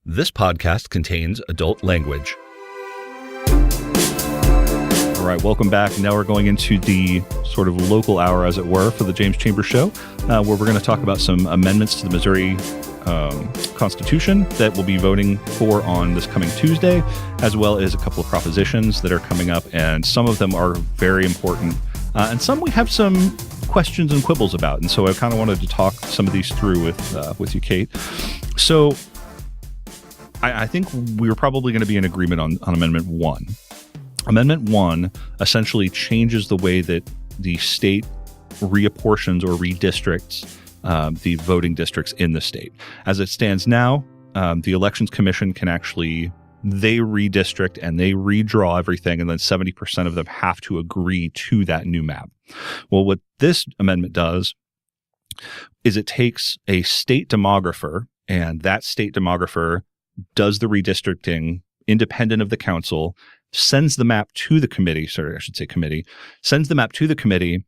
This podcast contains adult language. All right, welcome back. Now we're going into the sort of local hour, as it were, for the James Chambers Show, where we're going to talk about some amendments to the Missouri Constitution that we'll be voting for on this coming Tuesday, as well as a couple of propositions that are coming up, and some of them are very important, and some we have some questions and quibbles about, and so I kind of wanted to talk some of these through with you, Kate. So I think we're probably going to be in agreement on Amendment 1. Amendment 1 essentially changes the way that the state reapportions or redistricts the voting districts in the state. As it stands now, the Elections Commission can they redistrict and they redraw everything, and then 70% of them have to agree to that new map. Well, what this amendment does is it takes a state demographer, and that state demographer does the redistricting independent of the council, sends the map to the committee, sends the map to the committee,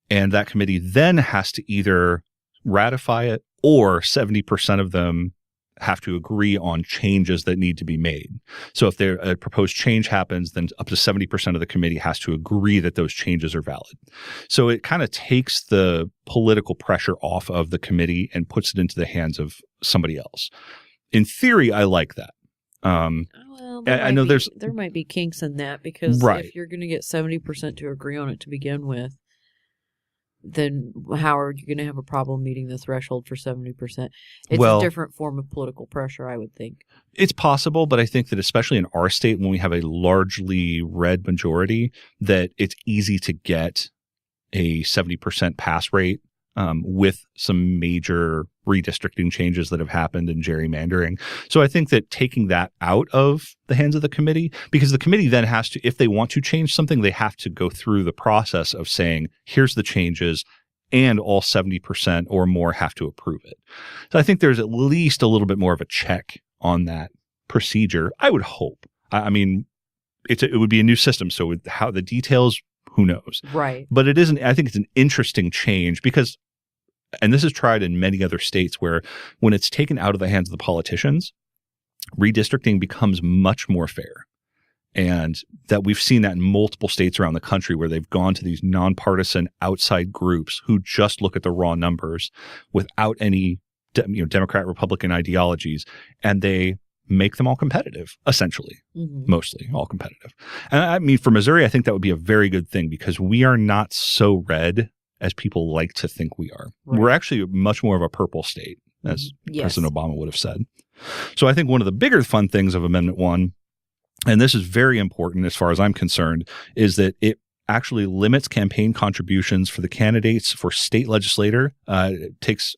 and that committee then has to either ratify it or 70% of them have to agree on changes that need to be made. So if a proposed change happens, then up to 70% of the committee has to agree that those changes are valid. So it kind of takes the political pressure off of the committee and puts it into the hands of somebody else. In theory, I like that. Well, I know there might be kinks in that, because right. If you're going to get 70% to agree on it to begin with, then how are you going to have a problem meeting the threshold for 70%? It's a different form of political pressure, I would think. It's possible, but I think that especially in our state, when we have a largely red majority, that it's easy to get a 70% pass rate with some major redistricting changes that have happened in gerrymandering. So I think that taking that out of the hands of the committee, because the committee then has to, if they want to change something, they have to go through the process of saying, here's the changes, and all 70% or more have to approve it. So I think there's at least a little bit more of a check on that procedure, I would hope. I mean, it would be a new system, so how the details, who knows? Right. But I think it's an interesting change because, and this is tried in many other states, where when it's taken out of the hands of the politicians, redistricting becomes much more fair. And that we've seen that in multiple states around the country, where they've gone to these nonpartisan outside groups who just look at the raw numbers without any Democrat, Republican ideologies, and they make them all competitive, essentially, mostly all competitive. And I mean, for Missouri, I think that would be a very good thing, because we are not so red as people like to think we are. Right. We're actually much more of a purple state, as President Obama would have said. So I think one of the bigger fun things of Amendment 1, and this is very important as far as I'm concerned, is that it actually limits campaign contributions for the candidates for state legislator. It takes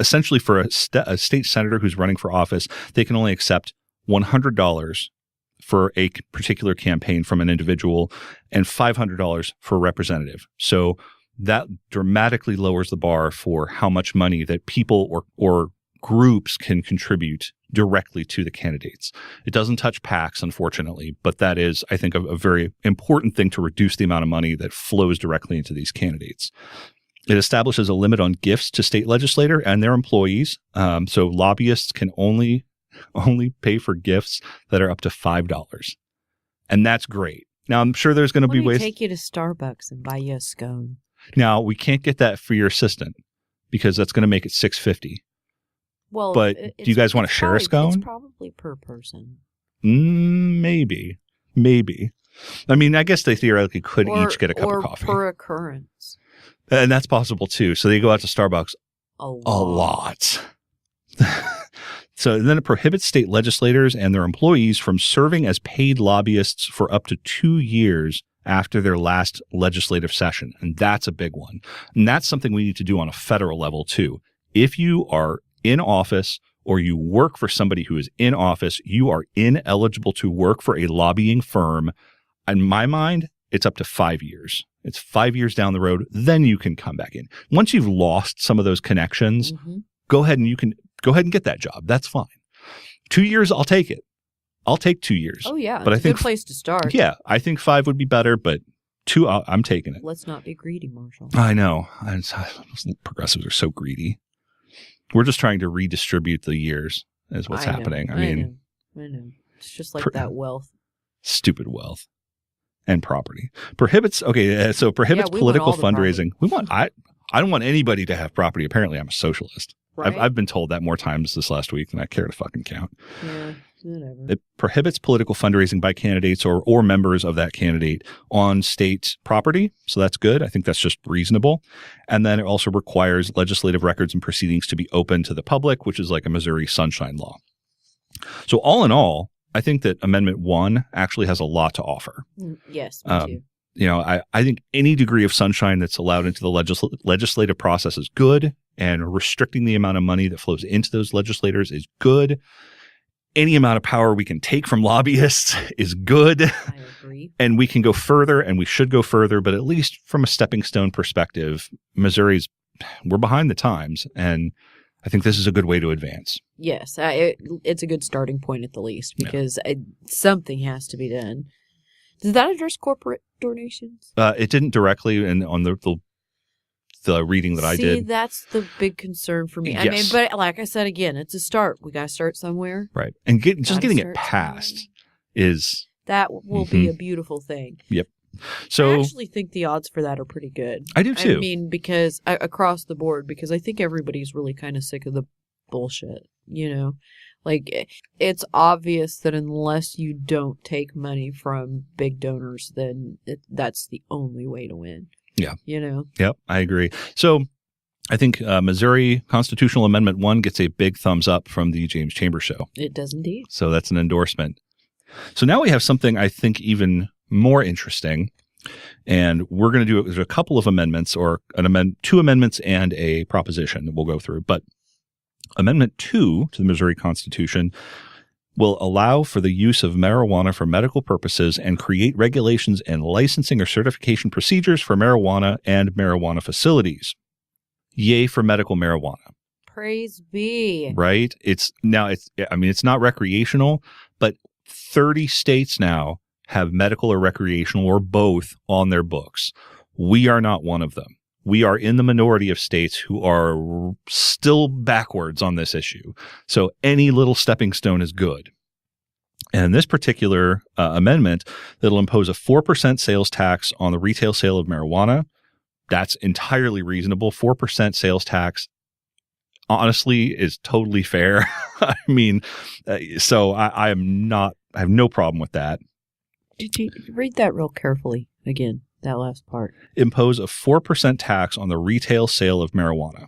essentially for a state senator who's running for office, they can only accept $100 for a particular campaign from an individual and $500 for a representative. So that dramatically lowers the bar for how much money that people or groups can contribute directly to the candidates. It doesn't touch PACs, unfortunately, but that is, I think, a very important thing to reduce the amount of money that flows directly into these candidates. It establishes a limit on gifts to state legislator and their employees. So lobbyists can only pay for gifts that are up to $5. And that's great. Now, I'm sure there's going to be ways. Take you to Starbucks and buy you a scone. Now, we can't get that for your assistant, because that's going to make it $6.50. Well, but do you guys want to share a scone? It's probably per person. Maybe. I mean, I guess they theoretically could each get a cup of coffee. Or per occurrence. And that's possible too. So they go out to Starbucks a lot. So then it prohibits state legislators and their employees from serving as paid lobbyists for up to 2 years after their last legislative session. And that's a big one. And that's something we need to do on a federal level too. If you are in office or you work for somebody who is in office, you are ineligible to work for a lobbying firm. In my mind, it's up to 5 years. It's 5 years down the road. Then you can come back in. Once you've lost some of those connections, go ahead and get that job. That's fine. 2 years, I'll take it. I'll take 2 years. Oh, yeah. But it's a good place to start. Yeah. I think 5 would be better, but 2, I'm taking it. Let's not be greedy, Marshall. I know. Progressives are so greedy. We're just trying to redistribute the years. is what's I know, happening. I know. It's just like that wealth. Stupid wealth and property. Prohibits political fundraising. I don't want anybody to have property. Apparently, I'm a socialist. Right? I've been told that more times this last week than I care to fucking count. Yeah, whatever. It prohibits political fundraising by candidates or members of that candidate on state property. So that's good. I think that's just reasonable. And then it also requires legislative records and proceedings to be open to the public, which is like a Missouri Sunshine Law. So all in all, I think that Amendment 1 actually has a lot to offer. Yes, me too. You know, I think any degree of sunshine that's allowed into the legislative process is good, and restricting the amount of money that flows into those legislators is good. Any amount of power we can take from lobbyists is good. I agree. And we can go further, and we should go further, but at least from a stepping stone perspective, we're behind the times, and I think this is a good way to advance. Yes, it's a good starting point at the least, because something has to be done. Does that address corporate donations? It didn't directly, and on the reading that I did. See, that's the big concern for me. Yes. I mean, but like I said again, it's a start. We got to start somewhere. Right. And getting it passed is... That will be a beautiful thing. Yep. So I actually think the odds for that are pretty good. I do too. I mean, because across the board, because I think everybody's really kind of sick of the bullshit, you know? Like, it's obvious that unless you don't take money from big donors, then that's the only way to win. Yeah. You know? Yep, I agree. So I think Missouri Constitutional Amendment 1 gets a big thumbs up from the James Chambers Show. It does indeed. So that's an endorsement. So now we have something I think even more interesting. And we're going to do there's a couple of amendments, or two amendments and a proposition that we'll go through. But Amendment 2 to the Missouri Constitution will allow for the use of marijuana for medical purposes and create regulations and licensing or certification procedures for marijuana and marijuana facilities. Yay for medical marijuana. Praise be. Right? It's not recreational, but 30 states now have medical or recreational or both on their books. We are not one of them. We are in the minority of states who are still backwards on this issue. So any little stepping stone is good. And this particular amendment that'll impose a 4% sales tax on the retail sale of marijuana. That's entirely reasonable. 4% sales tax, honestly, is totally fair. I mean, so I have no problem with that. Did you read that real carefully again? That last part. Impose a 4% tax on the retail sale of marijuana.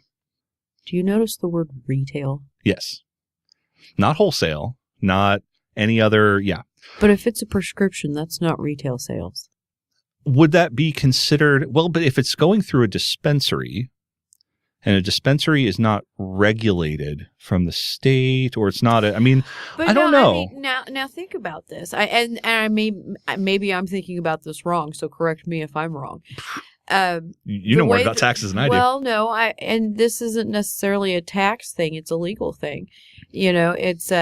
Do you notice the word retail? Yes. Not wholesale, not any other, yeah. But if it's a prescription, that's not retail sales. Would that be considered, well, but if it's going through a dispensary, and a dispensary is not regulated from the state, or it's not, I don't know. I mean, now think about this. Maybe I'm thinking about this wrong, so correct me if I'm wrong. You know more about taxes than I do. Well, no, and this isn't necessarily a tax thing; it's a legal thing. You know, it's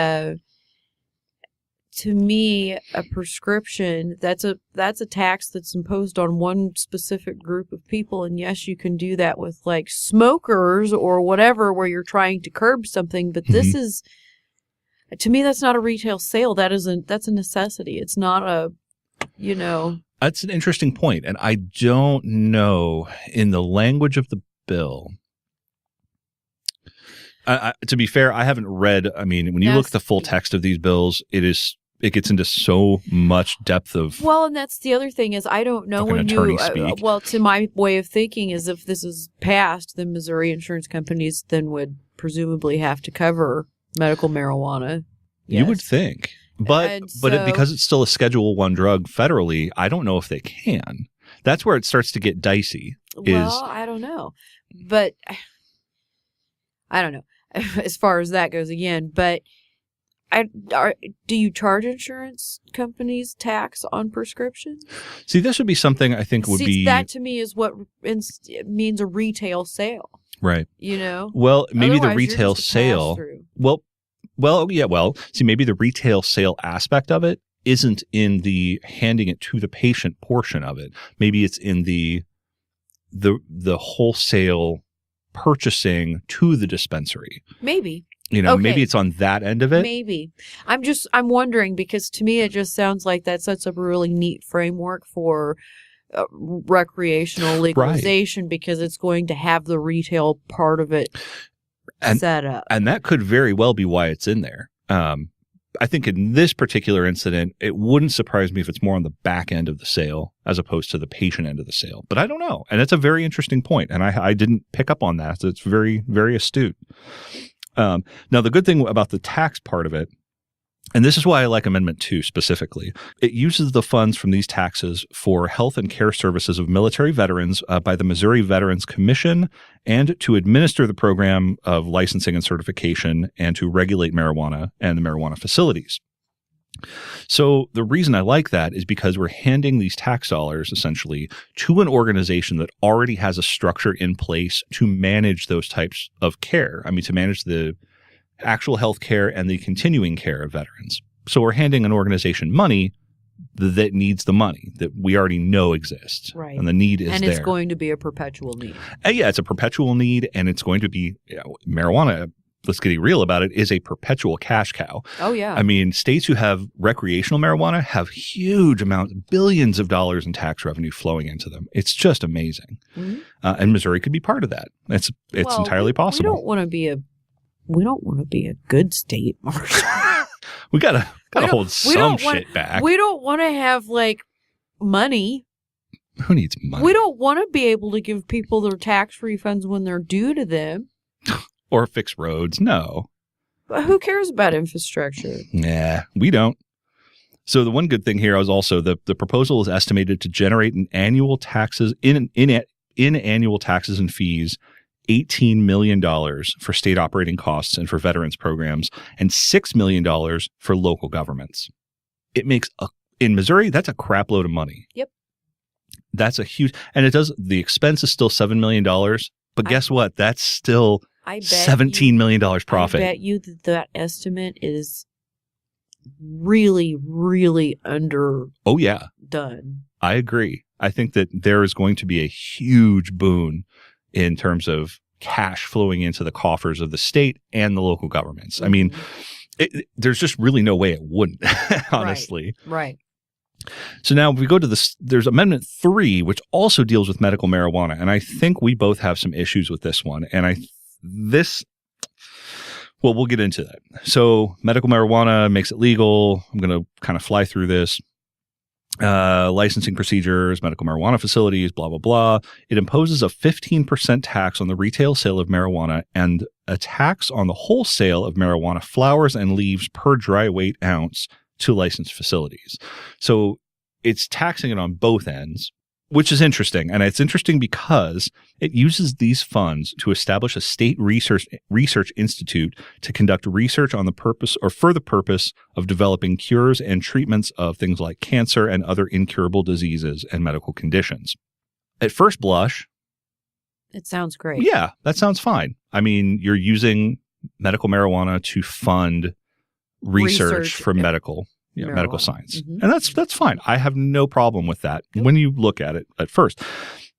to me, a prescription, that's a tax that's imposed on one specific group of people. And yes, you can do that with like smokers or whatever, where you're trying to curb something. But this is, to me, that's not a retail sale. That's a necessity. It's not a, you know. That's an interesting point. And I don't know, in the language of the bill, to be fair, I haven't read, when you look at the full text of these bills, it gets into so much depth of. Well, and that's the other thing is I don't know when you. To my way of thinking is if this is passed, then Missouri insurance companies then would presumably have to cover medical marijuana. Yes. You would think, but because it's still a Schedule I drug federally, I don't know if they can. That's where it starts to get dicey. Well, I don't know, but I don't know as far as that goes again, but. Do you charge insurance companies tax on prescriptions? See, this would be something I think would be... That to me is what means a retail sale. Right. You know? Well, maybe the retail sale... See, maybe the retail sale aspect of it isn't in the handing it to the patient portion of it. Maybe it's in the wholesale purchasing to the dispensary. Maybe. Maybe Okay. it's on that end of it. Maybe. I'm wondering, because to me it just sounds like that sets up a really neat framework for recreational legalization, because it's going to have the retail part of it set up. And that could very well be why it's in there. I think in this particular incident, it wouldn't surprise me if it's more on the back end of the sale as opposed to the patient end of the sale. But I don't know. And it's a very interesting point. And I didn't pick up on that. So it's very, very astute. Now, the good thing about the tax part of it, and this is why I like Amendment 2 specifically, it uses the funds from these taxes for health and care services of military veterans by the Missouri Veterans Commission, and to administer the program of licensing and certification, and to regulate marijuana and the marijuana facilities. So the reason I like that is because we're handing these tax dollars essentially to an organization that already has a structure in place to manage those types of care. I mean, to manage the actual health care and the continuing care of veterans. So we're handing an organization money that needs the money that we already know exists. Right. And the need is there. And it's going to be a perpetual need. Yeah, it's a perpetual need, and it's going to be marijuana. Let's get real about it, is a perpetual cash cow. Oh, yeah. I mean, states who have recreational marijuana have huge amounts, billions of dollars in tax revenue flowing into them. It's just amazing. Mm-hmm. And Missouri could be part of that. It's entirely possible. We don't want to be a good state, Marshall. we gotta hold some shit back. We don't want to have money. Who needs money? We don't want to be able to give people their tax refunds when they're due to them. Or fix roads. No. But who cares about infrastructure? Nah, we don't. So the one good thing here is also the proposal is estimated to generate in annual taxes in annual taxes and fees $18 million for state operating costs and for veterans programs, and $6 million for local governments. It makes in Missouri, that's a crap load of money. Yep. That's a huge, and the expense is still $7 million, but guess what? That's still $17 million profit. I bet you that estimate is really, really underdone. Oh, yeah. I agree. I think that there is going to be a huge boon in terms of cash flowing into the coffers of the state and the local governments. I mean, there's just really no way it wouldn't, honestly. Right. So now if we go to there's Amendment 3, which also deals with medical marijuana. And I think we both have some issues with this one. And we'll get into that. So medical marijuana makes it legal. I'm going to kind of fly through this. Licensing procedures, medical marijuana facilities, blah, blah, blah. It imposes a 15% tax on the retail sale of marijuana and a tax on the wholesale of marijuana flowers and leaves per dry weight ounce to licensed facilities. So it's taxing it on both ends, which is interesting. And it's interesting because it uses these funds to establish a state research institute to conduct research on the purpose or for the purpose of developing cures and treatments of things like cancer and other incurable diseases and medical conditions. At first blush, it sounds great. Yeah, that sounds fine. I mean, you're using medical marijuana to fund research for medical science. Mm-hmm. And that's fine. I have no problem with that when you look at it at first.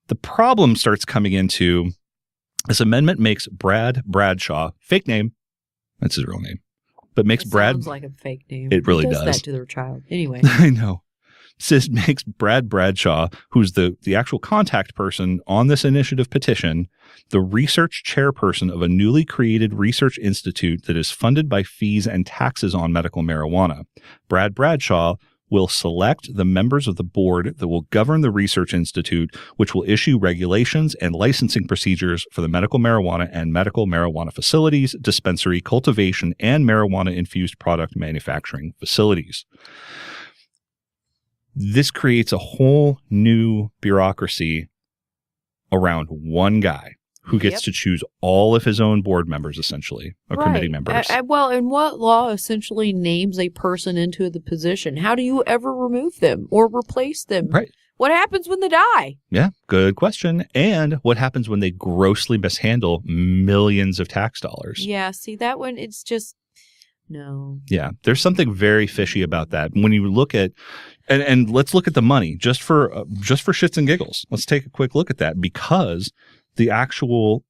The problem starts coming into this amendment makes Brad Bradshaw, fake name, that's his real name, but makes sounds like a fake name. It really does does that to their child. Anyway. I know. This makes Brad Bradshaw, who's the actual contact person on this initiative petition, the research chairperson of a newly created research institute that is funded by fees and taxes on medical marijuana. Brad Bradshaw will select the members of the board that will govern the research institute, which will issue regulations and licensing procedures for the medical marijuana and medical marijuana facilities, dispensary, cultivation, and marijuana-infused product manufacturing facilities. This creates a whole new bureaucracy around one guy who gets to choose all of his own board members, essentially, or committee members. Well, and what law essentially names a person into the position? How do you ever remove them or replace them? Right. What happens when they die? Yeah, good question. And what happens when they grossly mishandle millions of tax dollars? Yeah, see, that one, it's just, no. Yeah, there's something very fishy about that. When you look at, and let's look at the money, just for shits and giggles. Let's take a quick look at that, because the actual,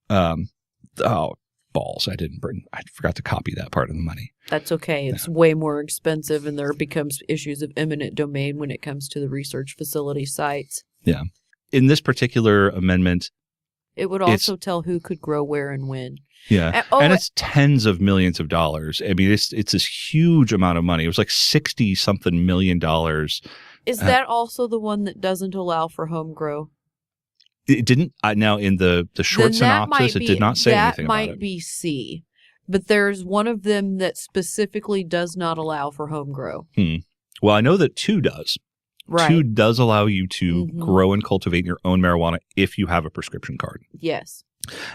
balls. I forgot to copy that part of the money. That's okay. It's way more expensive, and there becomes issues of eminent domain when it comes to the research facility sites. Yeah. In this particular amendment, it would also tell who could grow where and when. Yeah. And it's tens of millions of dollars. I mean, it's this huge amount of money. It was like 60-something million dollars. Is that also the one that doesn't allow for home grow? It didn't. Now, in the short synopsis, it did not say anything about it. That might be C. But there's one of them that specifically does not allow for home grow. Well, I know that 2 does. Right. 2 does allow you to grow and cultivate your own marijuana if you have a prescription card. Yes.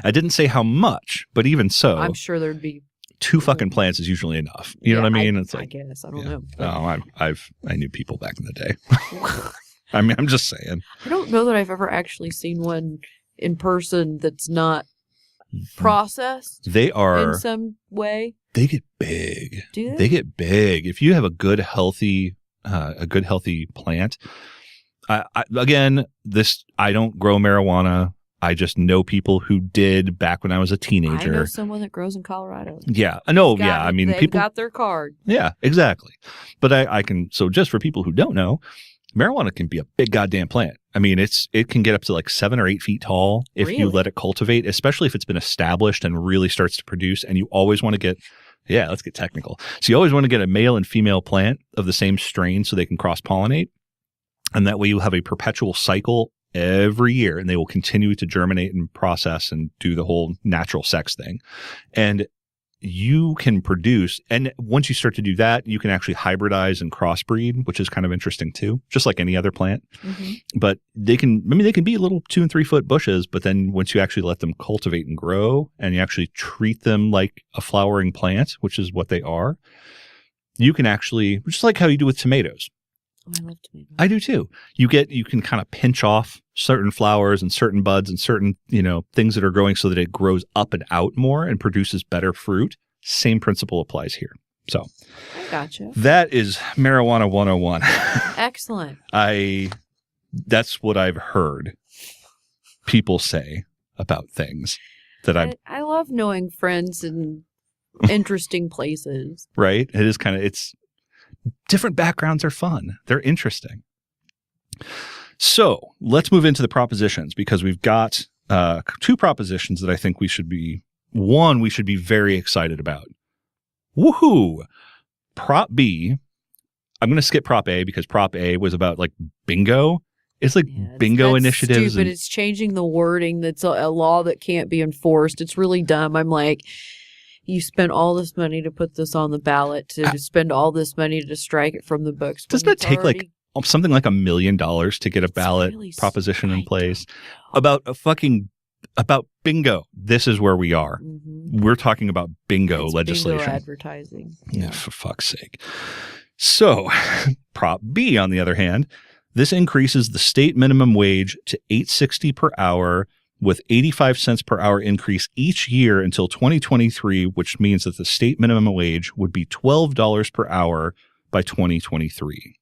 I didn't say how much, but even so, I'm sure there'd be 2 fucking plants is usually enough. You know what I mean? It's like, I guess I don't know. Oh, I knew people back in the day. I mean, I'm just saying. I don't know that I've ever actually seen one in person that's not processed. They are in some way. They get big. Do they? They get big if you have a good healthy plant. I don't grow marijuana. I just know people who did back when I was a teenager. I know someone that grows in Colorado. Yeah. No, yeah. I mean, people got their card. Yeah, exactly. But I can, so just for people who don't know, marijuana can be a big goddamn plant. I mean, it can get up to like 7 or 8 feet tall if you let it cultivate, especially if it's been established and really starts to produce. And you always want to get, let's get technical. So you always want to get a male and female plant of the same strain so they can cross-pollinate. And that way you have a perpetual cycle every year, and they will continue to germinate and process and do the whole natural sex thing. And you can produce, and once you start to do that, you can actually hybridize and crossbreed, which is kind of interesting too, just like any other plant. But they can be little 2 and 3 foot bushes, but then once you actually let them cultivate and grow, and you actually treat them like a flowering plant, which is what they are, you can actually, just like how you do with tomatoes. Oh, I love tomatoes. I do too. You can kind of pinch off certain flowers and certain buds and certain, things that are growing so that it grows up and out more and produces better fruit. Same principle applies here. So I gotcha. That is marijuana 101. Excellent. That's what I've heard people say about things that I love knowing friends in interesting places. Right? It is it's different backgrounds are fun. They're interesting. So let's move into the propositions, because we've got 2 propositions that I think we should be very excited about. Woohoo! Prop B. I'm going to skip Prop A because Prop A was about like bingo. It's like bingo initiatives. Stupid. It's changing the wording. That's a law that can't be enforced. It's really dumb. I'm like, you spent all this money to put this on the ballot, to spend all this money to strike it from the books. Doesn't it take like something like $1 million to get a ballot proposition in place about bingo? This is where we are. We're talking about bingo legislation. Bingo advertising. Yeah, for fuck's sake. So, Prop B, on the other hand, this increases the state minimum wage to $8.60 per hour, with 85 cents per hour increase each year until 2023, which means that the state minimum wage would be $12 per hour by 2023.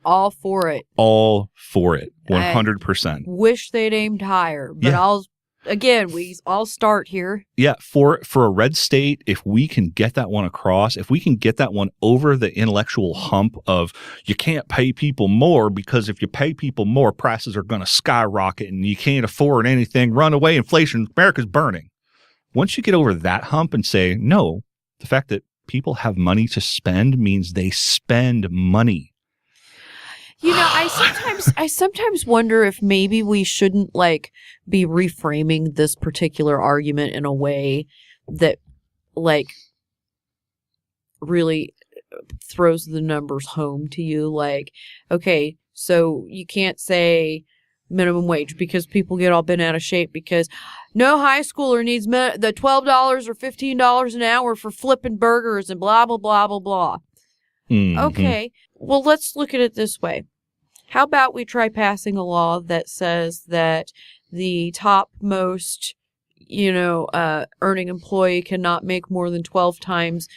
All for it. All for it. 100%. Wish they'd aimed higher, but I'll start here. Yeah, for a red state, if we can get that one across, if we can get that one over the intellectual hump of you can't pay people more because if you pay people more, prices are going to skyrocket and you can't afford anything, run away, inflation, America's burning. Once you get over that hump and say, no, the fact that people have money to spend means they spend money. I sometimes wonder if maybe we shouldn't be reframing this particular argument in a way that really throws the numbers home to you. Okay, so you can't say minimum wage because people get all bent out of shape because no high schooler needs the $12 or $15 an hour for flipping burgers and blah, blah, blah, blah, blah. Okay, well, let's look at it this way. How about we try passing a law that says that the topmost, earning employee cannot make more than 12 times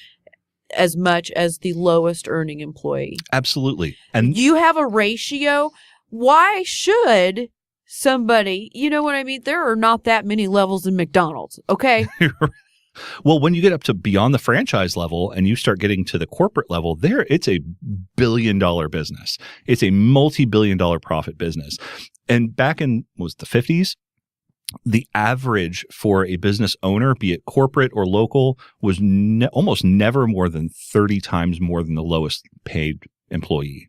as much as the lowest earning employee? Absolutely. And you have a ratio. Why should somebody, you know what I mean? There are not that many levels in McDonald's, okay? Well, when you get up to beyond the franchise level and you start getting to the corporate level, it's a billion-dollar business. It's a multi-billion-dollar profit business. And back in, was it the 50s? The average for a business owner, be it corporate or local, was almost never more than 30 times more than the lowest paid employee.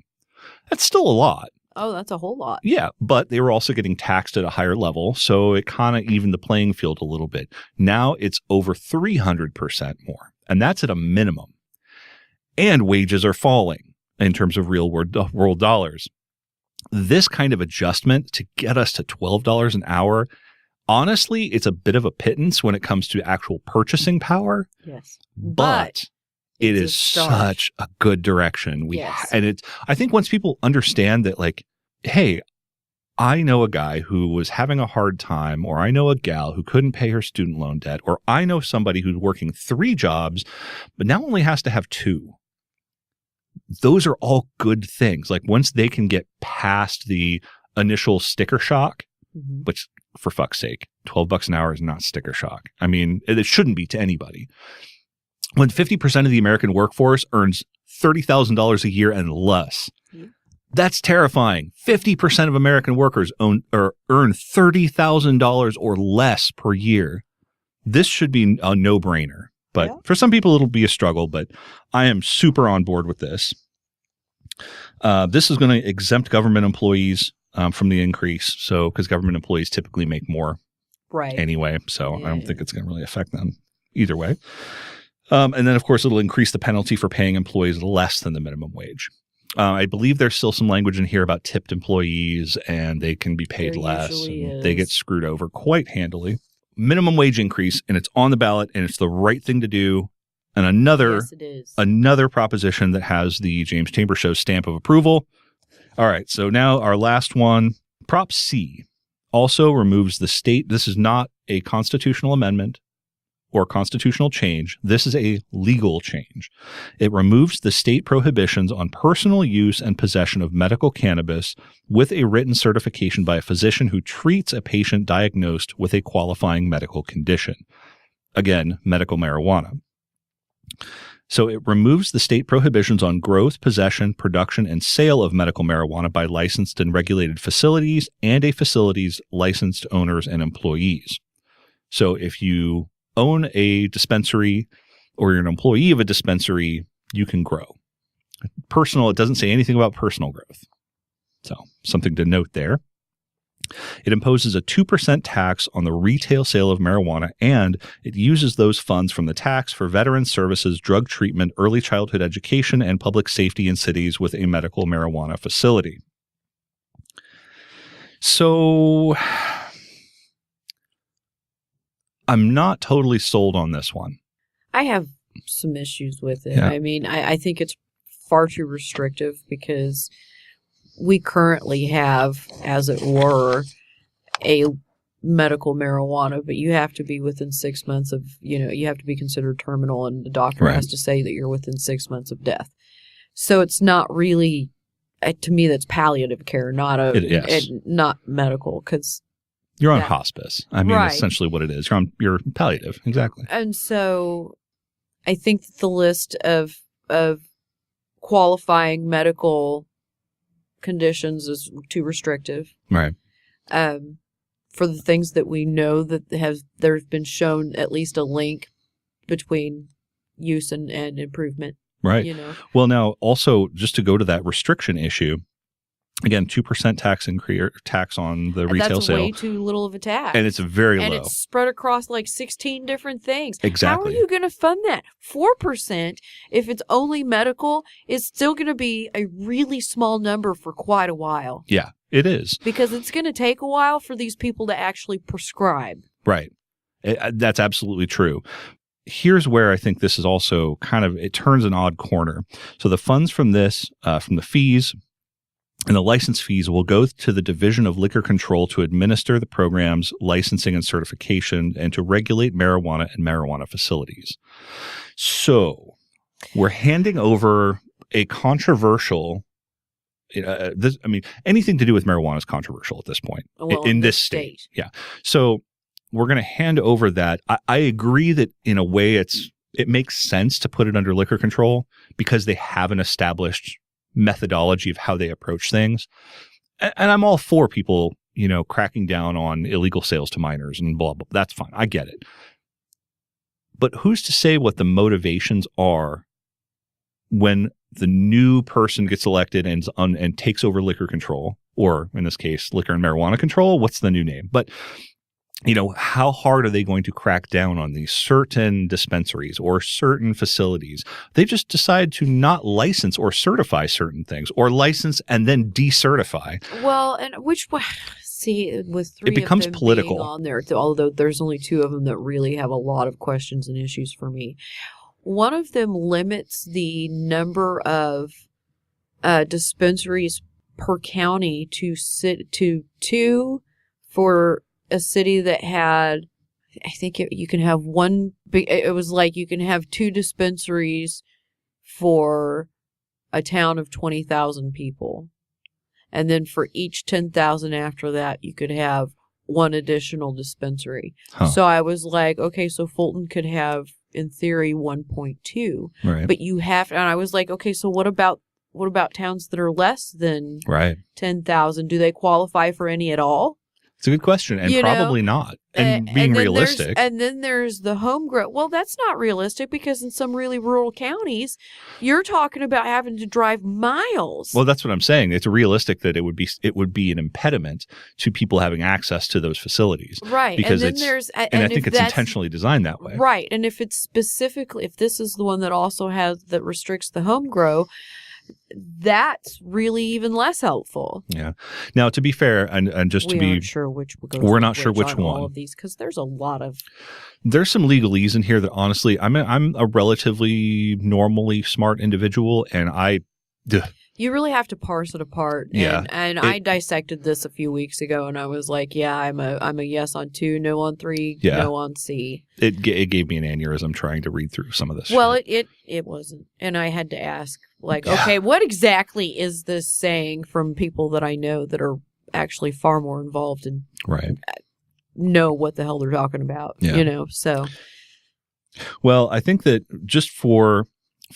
That's still a lot. Oh, that's a whole lot. Yeah, but they were also getting taxed at a higher level, so it kind of evened the playing field a little bit. Now it's over 300% more, and that's at a minimum. And wages are falling in terms of real world dollars. This kind of adjustment to get us to $12 an hour, honestly, it's a bit of a pittance when it comes to actual purchasing power. Yes. But it is such a good direction. I think once people understand that, like, hey, I know a guy who was having a hard time, or I know a gal who couldn't pay her student loan debt, or I know somebody who's working 3 jobs, but now only has to have 2. Those are all good things. Like, once they can get past the initial sticker shock, which, for fuck's sake, $12 an hour is not sticker shock. I mean, it shouldn't be to anybody. When 50% of the American workforce earns $30,000 a year and less, that's terrifying. 50% of American workers earn $30,000 or less per year. This should be a no-brainer. But for some people, it'll be a struggle, but I am super on board with this. This is going to exempt government employees from the increase. So, because government employees typically make more anyway. So I don't think it's going to really affect them either way. And then, of course, it'll increase the penalty for paying employees less than the minimum wage. I believe there's still some language in here about tipped employees, and they can be paid less. And they get screwed over quite handily. Minimum wage increase, and it's on the ballot, and it's the right thing to do. And another proposition that has the James Chambers Show stamp of approval. All right, so now our last one, Prop C, also removes the state. This is not a constitutional amendment or constitutional change. This is a legal change. It removes the state prohibitions on personal use and possession of medical cannabis with a written certification by a physician who treats a patient diagnosed with a qualifying medical condition. Again, medical marijuana. So it removes the state prohibitions on growth, possession, production, and sale of medical marijuana by licensed and regulated facilities and a facility's licensed owners and employees. So if you own a dispensary or you're an employee of a dispensary, you can grow. Personal, it doesn't say anything about personal growth. So something to note there. It imposes a 2% tax on the retail sale of marijuana, and it uses those funds from the tax for veteran services, drug treatment, early childhood education, and public safety in cities with a medical marijuana facility. So I'm not totally sold on this one. I have some issues with it. Yeah. I mean, I think it's far too restrictive because we currently have, as it were, a medical marijuana, but you have to be within 6 months of, you have to be considered terminal, and the doctor has to say that you're within 6 months of death. So it's not really, to me, that's palliative care, not not medical, because you're on hospice. I mean, essentially what it is. You're palliative. Exactly. And so I think that the list of qualifying medical conditions is too restrictive. Right. For the things that we know that there's been shown at least a link between use and improvement. Right. Well, now also just to go to that restriction issue, again, 2% tax on the retail sale. That's way too little of a tax. And it's very low. And it's spread across like 16 different things. Exactly. How are you going to fund that? 4%, if it's only medical, is still going to be a really small number for quite a while. Yeah, it is. Because it's going to take a while for these people to actually prescribe. Right. That's absolutely true. Here's where I think this is also it turns an odd corner. So the funds from this, from the fees, and the license fees will go to the Division of Liquor Control to administer the program's licensing and certification and to regulate marijuana and marijuana facilities. So we're handing over a controversial, anything to do with marijuana is controversial at this point in this state. Yeah. So we're going to hand over that. I agree that in a way it makes sense to put it under liquor control because they have an established methodology of how they approach things. And I'm all for people, cracking down on illegal sales to minors and blah, blah. That's fine. I get it. But who's to say what the motivations are when the new person gets elected and takes over liquor control, or in this case, liquor and marijuana control? What's the new name? But how hard are they going to crack down on these certain dispensaries or certain facilities? They just decide to not license or certify certain things, or license and then decertify. Well, and which way? See, with three it becomes of them political being on there, although there's only two of them that really have a lot of questions and issues for me. One of them limits the number of dispensaries per county to two for a city that had, I think you can have one. It was like you can have two dispensaries for a town of 20,000 people. And then for each 10,000 after that, you could have one additional dispensary. Huh. So I was like, okay, so Fulton could have, in theory, 1.2. Right. But you have, and I was like, okay, so what about towns that are less than 10,000? Do they qualify for any at all? It's a good question, and probably not. And being realistic. And then there's the homegrown. Well, that's not realistic because in some really rural counties, you're talking about having to drive miles. Well, that's what I'm saying. It's realistic that it would be an impediment to people having access to those facilities. Right. Because and then I think it's intentionally designed that way. Right. And if it's specifically, if this is the one that also that restricts the home grow, that's really even less helpful. Yeah. Now, to be fair, and just to be, we're not sure which one. All of these, because there's a lot of. There's some legalese in here that honestly, I'm a relatively normally smart individual, and you really have to parse it apart. And I dissected this a few weeks ago, and I was like, yeah, I'm a yes on 2, no on 3, no on C. It gave me an aneurysm trying to read through some of this. Well, it wasn't, and I had to ask, okay, what exactly is this saying from people that I know that are actually far more involved and know what the hell they're talking about, so. Well, I think that just for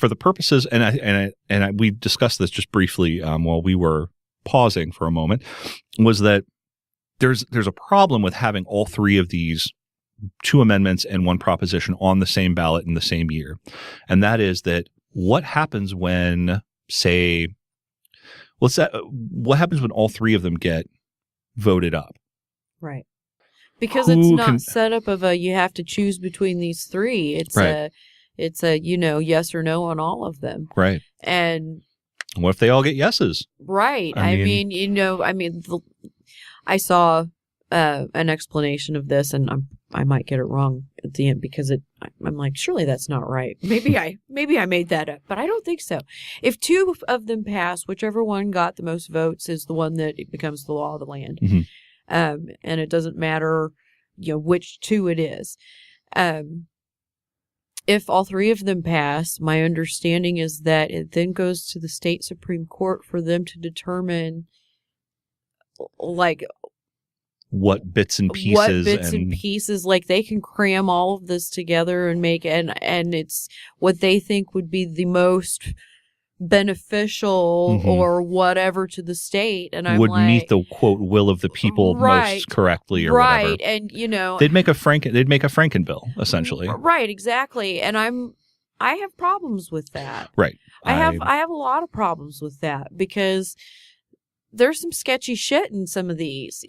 the purposes, we discussed this just briefly while we were pausing for a moment, was that there's a problem with having all three of these 2 amendments and 1 proposition on the same ballot in the same year. And that is that what happens when, say, what happens when all 3 of them get voted up? Right. Because it's not set up of you have to choose between these 3. It's a yes or no on all of them. Right. And what if they all get yeses? Right. I saw an explanation of this, and I might get it wrong at the end because I'm like, surely that's not right. Maybe I made that up, but I don't think so. If 2 of them pass, whichever one got the most votes is the one that it becomes the law of the land. Mm-hmm. And it doesn't matter, which 2 it is. If all 3 of them pass, my understanding is that it then goes to the state Supreme Court for them to determine, what bits and pieces. Like, they can cram all of this together and make and it's what they think would be the most beneficial or whatever to the state, and I would meet the quote will of the people most correctly or whatever. And they'd make a Franken bill essentially. Right, exactly. And I have problems with that. Right. I have a lot of problems with that because there's some sketchy shit in some of these,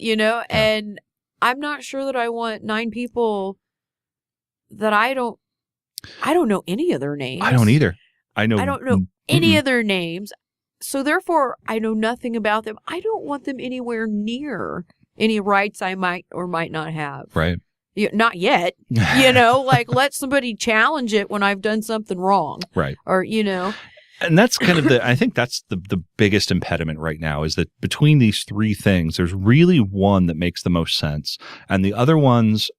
and I'm not sure that I want 9 people that I don't know any of their names. I don't either. I don't know any of their names. So therefore, I know nothing about them. I don't want them anywhere near any rights I might or might not have. Right. Not yet. Let somebody challenge it when I've done something wrong. Right. Or, And that's kind of I think that's the biggest impediment right now is that between these 3 things, there's really one that makes the most sense. And the other ones,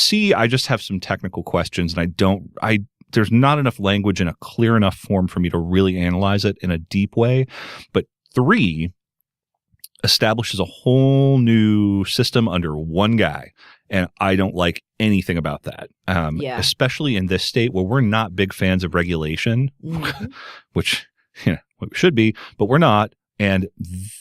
I just have some technical questions and there's not enough language in a clear enough form for me to really analyze it in a deep way. But 3 establishes a whole new system under one guy. And I don't like anything about that, especially in this state where we're not big fans of regulation, which we should be, but we're not. And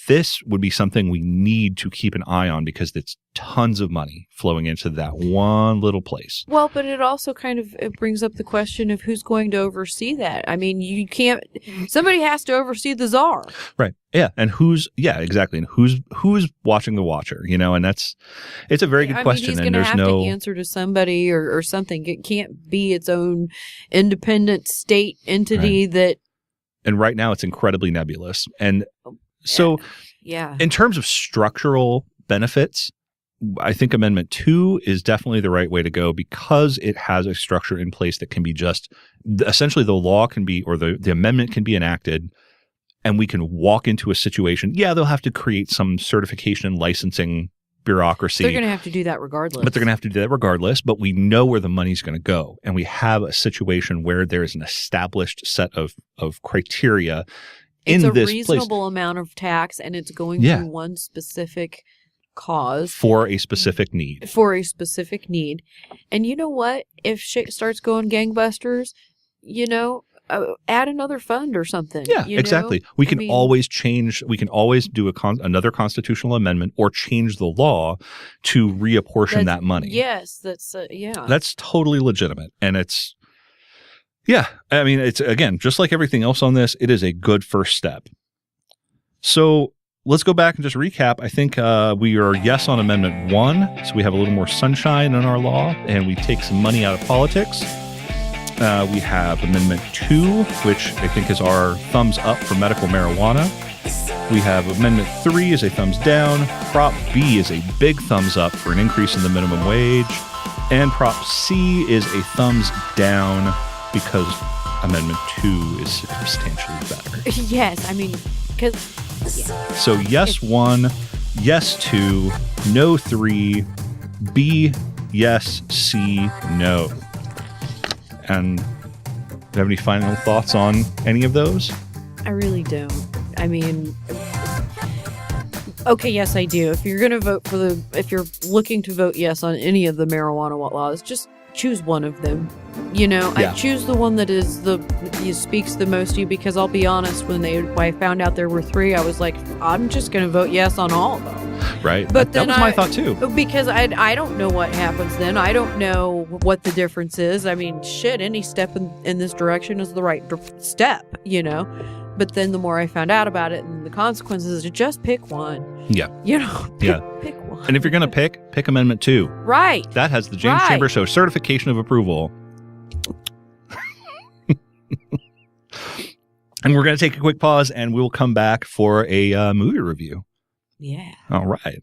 this would be something we need to keep an eye on because it's tons of money flowing into that one little place. Well, but it also it brings up the question of who's going to oversee that. I mean, you can't, somebody has to oversee the czar. Right. Yeah. And exactly. And who's watching the watcher, and it's a very good question. He's and there's have to answer to somebody or something. It can't be its own independent state entity that. And right now it's incredibly nebulous. And so in terms of structural benefits, I think Amendment 2 is definitely the right way to go because it has a structure in place that can be essentially the law can be, or the amendment can be enacted and we can walk into a situation. Yeah, they'll have to create some certification and licensing bureaucracy. They're going to have to do that regardless. But they're going to have to do that regardless. But we know where the money's going to go. And we have a situation where there is an established set of criteria in this place. It's a reasonable amount of tax, and it's going to one specific cause. For a specific need. And you know what? If shit starts going gangbusters, add another fund or something. Yeah, exactly. We can always change. We can always do another constitutional amendment or change the law to reapportion that money. Yes, that's That's totally legitimate, and it's again just like everything else on this. It is a good first step. So let's go back and just recap. I think we are yes on Amendment 1, so we have a little more sunshine in our law, and we take some money out of politics. We have Amendment 2, which I think is our thumbs up for medical marijuana. We have Amendment 3 is a thumbs down. Prop B is a big thumbs up for an increase in the minimum wage. And Prop C is a thumbs down because Amendment 2 is substantially better. Yes, because... So yes 1, yes 2, no 3, B, yes, C, no. And do you have any final thoughts on any of those? I really don't. Okay, yes, I do. If you're going to vote if you're looking to vote yes on any of the marijuana laws, just choose one of them. I choose the one that speaks the most to you because I'll be honest, when I found out there were 3, I was like, I'm just going to vote yes on all of them. Right. But that was my thought too. Because I don't know what happens then. I don't know what the difference is. Any step in this direction is the right step, But then the more I found out about it and the consequences, just pick one. Yeah. Pick one. And if you're going to pick Amendment 2. Right. That has the James Chambers Show certification of approval. And we're going to take a quick pause and we'll come back for a movie review. Yeah. All right.